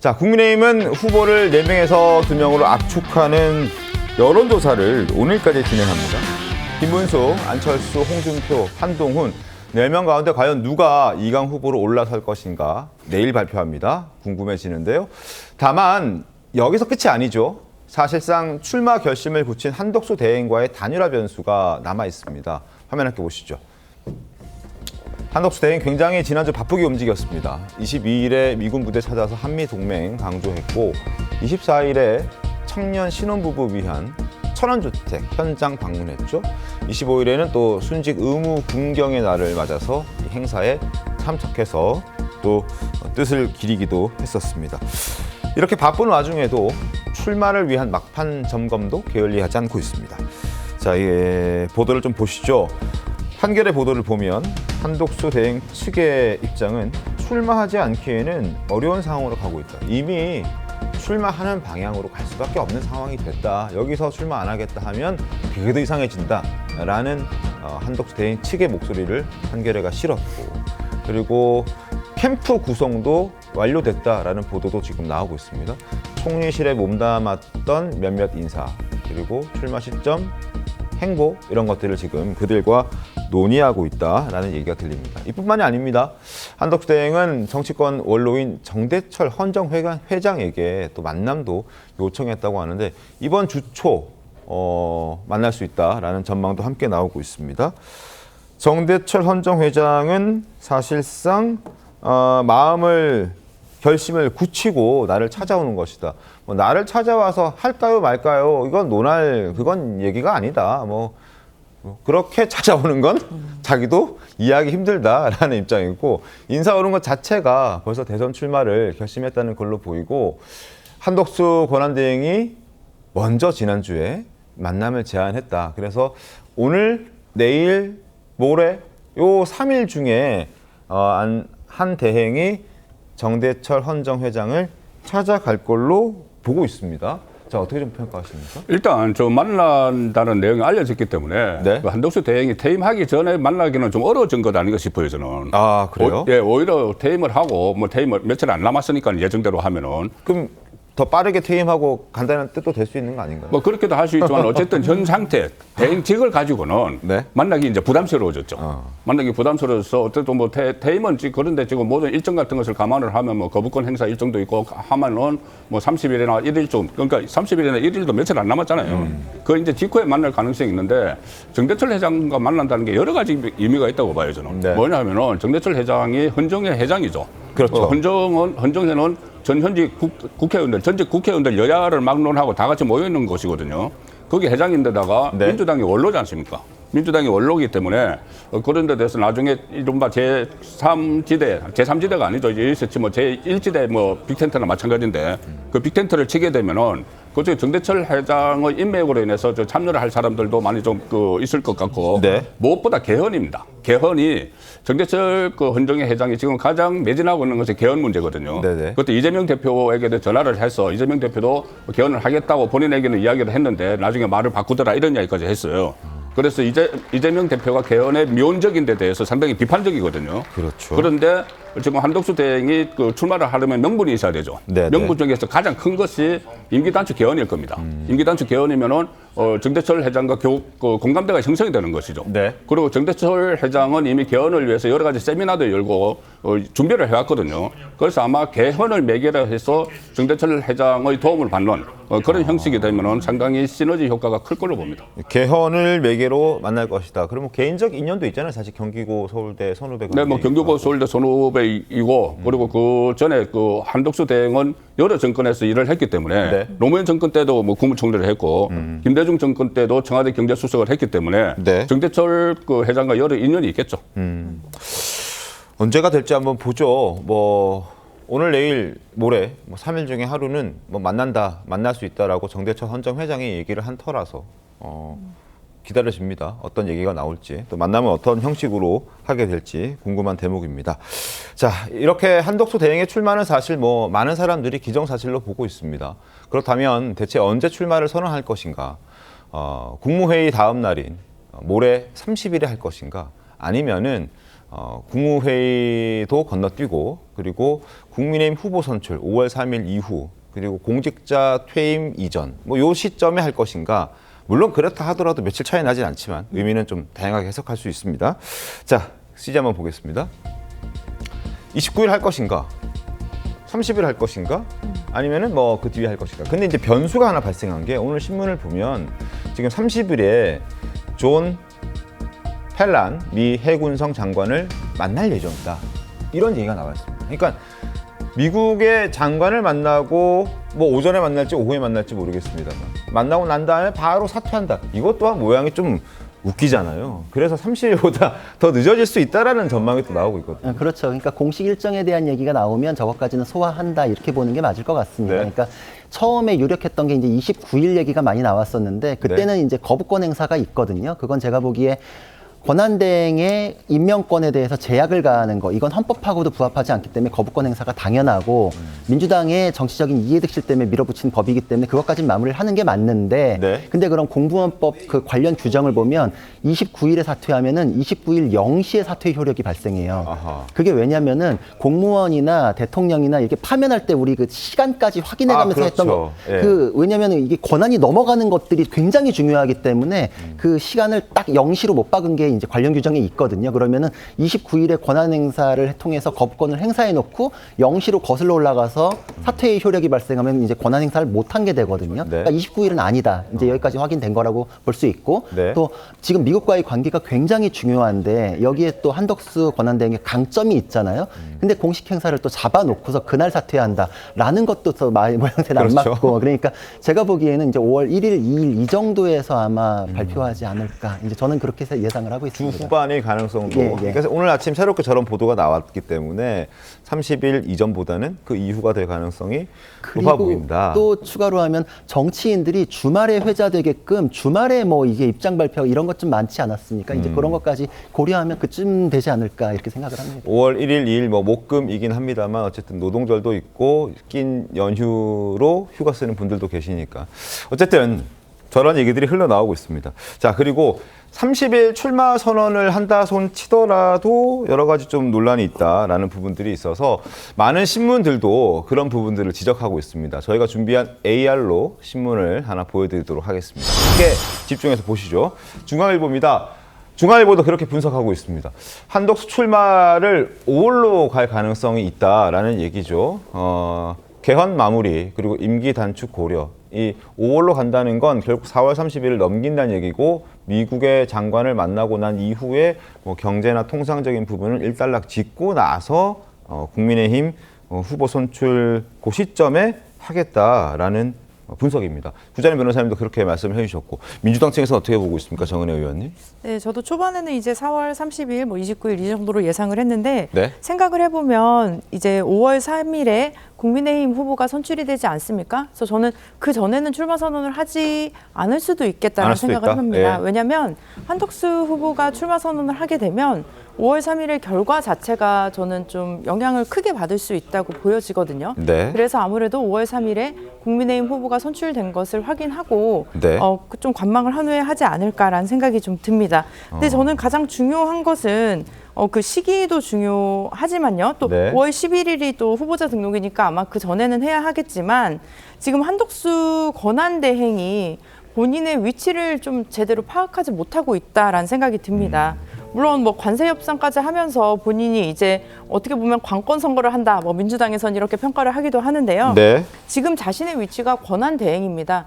자, 국민의힘은 후보를 4명에서 2명으로 압축하는 여론조사를 오늘까지 진행합니다. 김문수, 안철수, 홍준표, 한동훈 4명 가운데 과연 누가 2강 후보로 올라설 것인가 내일 발표합니다. 궁금해지는데요. 다만 여기서 끝이 아니죠. 사실상 출마 결심을 굳힌 한덕수 대행과의 단일화 변수가 남아 있습니다. 화면 함께 보시죠. 한덕수 대행 굉장히 지난주 바쁘게 움직였습니다. 22일에 미군 부대 찾아서 한미동맹 강조했고 24일에 청년 신혼부부 위한 천원주택 현장 방문했죠. 25일에는 또 순직 의무 군경의 날을 맞아서 이 행사에 참석해서 또 뜻을 기리기도 했었습니다. 이렇게 바쁜 와중에도 출마를 위한 막판 점검도 게을리하지 않고 있습니다. 자, 이 보도를 좀 보시죠. 한겨레 보도를 보면 한덕수 대행 측의 입장은 출마하지 않기에는 어려운 상황으로 가고 있다. 이미 출마하는 방향으로 갈 수밖에 없는 상황이 됐다. 여기서 출마 안 하겠다 하면 그게 더 이상해진다라는 한덕수 대행 측의 목소리를 한겨레가 실었고, 그리고 캠프 구성도 완료됐다라는 보도도 지금 나오고 있습니다. 총리실에 몸담았던 몇몇 인사, 그리고 출마 시점, 행보 이런 것들을 지금 그들과 논의하고 있다라는 얘기가 들립니다. 이뿐만이 아닙니다. 한덕수 대행은 정치권 원로인 정대철 헌정회장에게 또 만남도 요청했다고 하는데 이번 주 초 만날 수 있다라는 전망도 함께 나오고 있습니다. 정대철 헌정회장은 사실상 결심을 굳히고 나를 찾아오는 것이다. 뭐 나를 찾아와서 할까요 말까요? 그건 얘기가 아니다. 그렇게 찾아오는 건 자기도 이해하기 힘들다라는 입장이고, 인사 오른 것 자체가 벌써 대선 출마를 결심했다는 걸로 보이고, 한덕수 권한대행이 먼저 지난주에 만남을 제안했다. 그래서 오늘, 내일, 모레 요 3일 중에 한 대행이 정대철 헌정회장을 찾아갈 걸로 보고 있습니다. 자, 어떻게 좀 평가하십니까? 일단 만난다는 내용이 알려졌기 때문에 네? 한덕수 대행이 퇴임하기 전에 만나기는 좀 어려워진 것 아닌가 싶어요, 저는. 아, 그래요? 오히려 퇴임을 하고 퇴임을 며칠 안 남았으니까 예정대로 하면은 그럼 더 빠르게 퇴임하고 간다는 뜻도 될 수 있는 거 아닌가요? 그렇게도 할 수 있지만 어쨌든 현 상태 대행직을 가지고는 네? 만나기 이제 부담스러워졌죠. 만나기 부담스러워서 어쨌든 퇴임은 그런데 지금 모든 일정 같은 것을 감안을 하면 거부권 행사 일정도 있고 하면은 30일이나 1일쯤, 그러니까 30일이나 1일도 며칠 안 남았잖아요. 그 이제 직후에 만날 가능성이 있는데 정대철 회장과 만난다는 게 여러 가지 의미가 있다고 봐요, 저는. 네. 뭐냐면은 정대철 회장이 헌정회 회장이죠. 그렇죠. 헌정회는 전직 국회의원들, 전직 국회의원들 여야를 막론하고 다 같이 모여 있는 곳이거든요. 거기 회장인데다가 네. 민주당이 원로지 않습니까? 민주당이 원로이기 때문에 그런 데 대해서 나중에 이른바 제3지대가 아니죠. 이제 제1지대 빅텐트나 마찬가지인데 그 빅텐트를 치게 되면은 그중에 정대철 회장의 인맥으로 인해서 참여를 할 사람들도 많이 좀 있을 것 같고, 네. 무엇보다 개헌입니다. 개헌이 정대철 헌정회 회장이 지금 가장 매진하고 있는 것이 개헌 문제거든요. 네네. 그것도 이재명 대표에게도 전화를 해서 이재명 대표도 개헌을 하겠다고 본인에게는 이야기를 했는데 나중에 말을 바꾸더라 이런 이야기까지 했어요. 그래서 이재명 대표가 개헌의 미온적인 데 대해서 상당히 비판적이거든요. 그렇죠. 그런데 지금 한덕수 대행이 출마를 하려면 명분이 있어야 되죠. 네네. 명분 중에서 가장 큰 것이 임기단축 개헌일 겁니다. 임기단축 개헌이면은 정대철 회장과 공감대가 형성이 되는 것이죠. 네. 그리고 정대철 회장은 이미 개헌을 위해서 여러 가지 세미나도 열고 준비를 해왔거든요. 그래서 아마 개헌을 매개로 해서 정대철 회장의 도움을 받는 그런 형식이 되면은 상당히 시너지 효과가 클 걸로 봅니다. 개헌을 매개로 만날 것이다. 그러면 개인적 인연도 있잖아요. 사실 경기고 서울대 선후배. 네, 경기고 서울대 선후배이고, 그리고 그 전에 한덕수 대행은 여러 정권에서 일을 했기 때문에 네. 노무현 정권 때도 국무총리를 했고 김대중 정권 때도 청와대 경제수석을 했기 때문에 네. 정대철 회장과 여러 인연이 있겠죠. 언제가 될지 한번 보죠. 오늘, 내일, 모레 3일 중에 하루는 만날 수 있다라고 정대철 헌정회장이 얘기를 한 터라서 기다려집니다. 어떤 얘기가 나올지, 또 만나면 어떤 형식으로 하게 될지 궁금한 대목입니다. 자, 이렇게 한덕수 대행의 출마는 사실 많은 사람들이 기정사실로 보고 있습니다. 그렇다면 대체 언제 출마를 선언할 것인가? 국무회의 다음 날인 모레 30일에 할 것인가? 아니면은 국무회의도 건너뛰고 그리고 국민의힘 후보 선출 5월 3일 이후 그리고 공직자 퇴임 이전 뭐 요 시점에 할 것인가. 물론 그렇다 하더라도 며칠 차이 나진 않지만 의미는 좀 다양하게 해석할 수 있습니다. 자, CG 한번 보겠습니다. 29일 할 것인가? 30일 할 것인가? 아니면은 뭐 그 뒤에 할 것인가? 근데 이제 변수가 하나 발생한 게 오늘 신문을 보면 지금 30일에 존 펠란 미 해군성 장관을 만날 예정이다. 이런 얘기가 나왔습니다. 그러니까 미국의 장관을 만나고 뭐 오전에 만날지 오후에 만날지 모르겠습니다만 만나고 난 다음에 바로 사퇴한다. 이것 또한 모양이 좀 웃기잖아요. 그래서 30일보다 더 늦어질 수 있다라는 전망이 또 나오고 있거든요. 그렇죠. 그러니까 공식 일정에 대한 얘기가 나오면 저것까지는 소화한다 이렇게 보는 게 맞을 것 같습니다. 네. 그러니까 처음에 유력했던 게 이제 29일 얘기가 많이 나왔었는데 그때는 네. 이제 거부권 행사가 있거든요. 그건 제가 보기에 권한대행의 임명권에 대해서 제약을 가하는 거 이건 헌법하고도 부합하지 않기 때문에 거부권 행사가 당연하고 민주당의 정치적인 이해득실 때문에 밀어붙인 법이기 때문에 그것까지는 마무리를 하는 게 맞는데 네. 근데 그럼 공무원법 그 관련 규정을 보면 29일에 사퇴하면은 29일 0시에 사퇴 효력이 발생해요. 아하. 그게 왜냐면은 공무원이나 대통령이나 이렇게 파면할 때 우리 그 시간까지 확인해가면서 그렇죠. 했던 거. 예. 그 왜냐면은 이게 권한이 넘어가는 것들이 굉장히 중요하기 때문에 그 시간을 딱 0시로 못 박은 게 이제 관련 규정에 있거든요. 그러면은 29일에 권한 행사를 통해서 거부권을 행사해 놓고 0시로 거슬러 올라가서 사퇴의 효력이 발생하면 이제 권한 행사를 못 한 게 되거든요. 네. 그러니까 29일은 아니다. 이제 여기까지 확인된 거라고 볼 수 있고 네. 또 지금 미국과의 관계가 굉장히 중요한데 여기에 또 한덕수 권한대행의 강점이 있잖아요. 근데 공식 행사를 또 잡아놓고서 그날 사퇴한다라는 것도 또 모양새는 안 그렇죠. 맞고 그러니까 제가 보기에는 이제 5월 1일, 2일 이 정도에서 아마 발표하지 않을까. 이제 저는 그렇게 예상을 하고 주 있습니다. 후반일 가능성도. 예, 예. 그래서 오늘 아침 새롭게 저런 보도가 나왔기 때문에 30일 이전보다는 그 이후가 될 가능성이 높아 보인다. 또 추가로 하면 정치인들이 주말에 회자되게끔 주말에 뭐 이게 입장 발표 이런 것 좀 많지 않았습니까? 이제 그런 것까지 고려하면 그쯤 되지 않을까 이렇게 생각을 합니다. 5월 1일, 2일 뭐 목금이긴 합니다만 어쨌든 노동절도 있고 낀 연휴로 휴가 쓰는 분들도 계시니까 어쨌든 저런 얘기들이 흘러나오고 있습니다. 자, 그리고 30일 출마 선언을 한다 손 치더라도 여러 가지 좀 논란이 있다라는 부분들이 있어서 많은 신문들도 그런 부분들을 지적하고 있습니다. 저희가 준비한 AR로 신문을 하나 보여드리도록 하겠습니다. 크게 집중해서 보시죠. 중앙일보입니다. 중앙일보도 그렇게 분석하고 있습니다. 한덕수 출마를 5월로 갈 가능성이 있다라는 얘기죠. 개헌 마무리 그리고 임기 단축 고려. 이 5월로 간다는 건 결국 4월 30일을 넘긴다는 얘기고 미국의 장관을 만나고 난 이후에 뭐 경제나 통상적인 부분을 일단락 짓고 나서 국민의힘 후보 선출 그 시점에 하겠다라는 분석입니다. 구자림 변호사님도 그렇게 말씀을 해주셨고 민주당 측에서 어떻게 보고 있습니까, 정은혜 의원님? 네, 저도 초반에는 이제 4월 30일, 뭐 29일 이 정도로 예상을 했는데 네. 생각을 해보면 이제 5월 3일에 국민의힘 후보가 선출이 되지 않습니까? 그래서 저는 그 전에는 출마 선언을 하지 않을 수도 있겠다는 할 수도 생각을 있다? 합니다. 예. 왜냐하면 한덕수 후보가 출마 선언을 하게 되면 5월 3일의 결과 자체가 저는 좀 영향을 크게 받을 수 있다고 보여지거든요. 네. 그래서 아무래도 5월 3일에 국민의힘 후보가 선출된 것을 확인하고 네. 좀 관망을 한 후에 하지 않을까라는 생각이 좀 듭니다. 근데 저는 가장 중요한 것은 그 시기도 중요하지만요. 또 네. 5월 11일이 또 후보자 등록이니까 아마 그 전에는 해야 하겠지만 지금 한덕수 권한대행이 본인의 위치를 좀 제대로 파악하지 못하고 있다라는 생각이 듭니다. 물론 뭐 관세 협상까지 하면서 본인이 이제 어떻게 보면 관건 선거를 한다. 뭐 민주당에서는 이렇게 평가를 하기도 하는데요. 네. 지금 자신의 위치가 권한 대행입니다.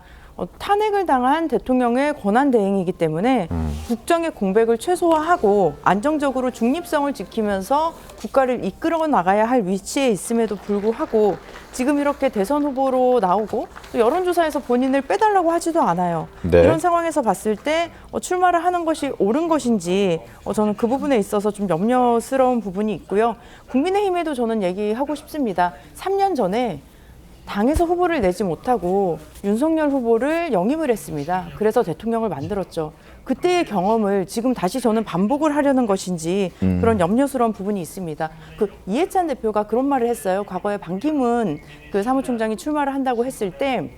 탄핵을 당한 대통령의 권한 대행이기 때문에 국정의 공백을 최소화하고 안정적으로 중립성을 지키면서 국가를 이끌어 나가야 할 위치에 있음에도 불구하고 지금 이렇게 대선 후보로 나오고 또 여론조사에서 본인을 빼달라고 하지도 않아요. 네. 이런 상황에서 봤을 때 출마를 하는 것이 옳은 것인지 저는 그 부분에 있어서 좀 염려스러운 부분이 있고요. 국민의힘에도 저는 얘기하고 싶습니다. 3년 전에 당에서 후보를 내지 못하고 윤석열 후보를 영입을 했습니다. 그래서 대통령을 만들었죠. 그때의 경험을 지금 다시 저는 반복을 하려는 것인지 그런 염려스러운 부분이 있습니다. 그 이해찬 대표가 그런 말을 했어요. 과거에 반기문 그 사무총장이 출마를 한다고 했을 때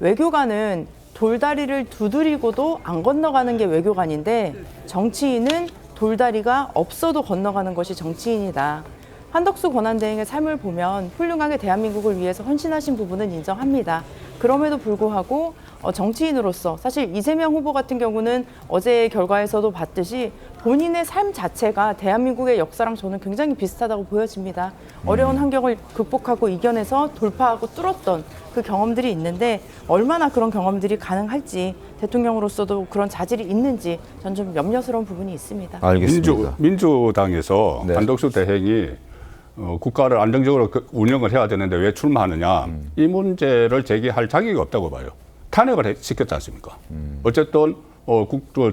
외교관은 돌다리를 두드리고도 안 건너가는 게 외교관인데 정치인은 돌다리가 없어도 건너가는 것이 정치인이다. 한덕수 권한대행의 삶을 보면 훌륭하게 대한민국을 위해서 헌신하신 부분은 인정합니다. 그럼에도 불구하고 정치인으로서 사실 이재명 후보 같은 경우는 어제의 결과에서도 봤듯이 본인의 삶 자체가 대한민국의 역사랑 저는 굉장히 비슷하다고 보여집니다. 어려운 환경을 극복하고 이겨내서 돌파하고 뚫었던 그 경험들이 있는데 얼마나 그런 경험들이 가능할지 대통령으로서도 그런 자질이 있는지 전 좀 염려스러운 부분이 있습니다. 알겠습니다. 민주당에서 네. 한덕수 대행이 국가를 안정적으로 운영을 해야 되는데 왜 출마하느냐 이 문제를 제기할 자격이 없다고 봐요. 탄핵을 시켰지 않습니까? 어쨌든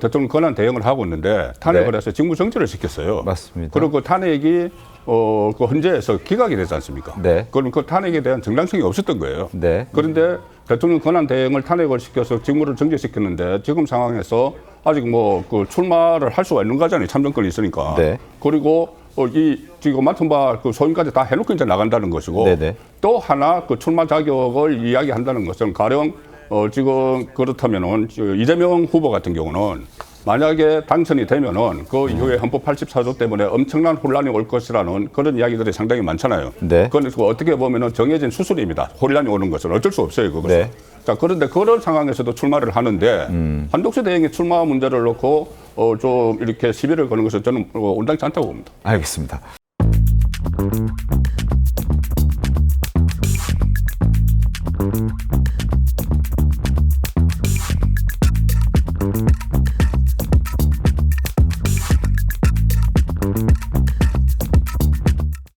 대통령 권한 대행을 하고 있는데 탄핵을 네. 해서 직무 정지를 시켰어요. 맞습니다. 그리고 그 탄핵이 그 헌재에서 기각이 되지 않습니까? 네. 그럼 그 탄핵에 대한 정당성이 없었던 거예요. 네. 그런데 대통령 권한 대행을 탄핵을 시켜서 직무를 정지시켰는데 지금 상황에서 아직 그 출마를 할 수가 있는 거잖아요. 참정권이 있으니까. 네. 그리고 지금 맡은 바 그 소임까지 다 해놓고 이제 나간다는 것이고 네네. 또 하나 그 출마 자격을 이야기한다는 것은 가령 지금 그렇다면은 이재명 후보 같은 경우는 만약에 당선이 되면은 그 이후에 헌법 84조 때문에 엄청난 혼란이 올 것이라는 그런 이야기들이 상당히 많잖아요. 네. 그건 어떻게 보면은 정해진 수순입니다. 혼란이 오는 것은 어쩔 수 없어요, 그것은. 네. 자, 그런데 그런 상황에서도 출마를 하는데 한덕수 대행이 출마 문제를 놓고 좀 이렇게 시비를 거는 것은 저는 온당치 않다고 봅니다. 알겠습니다.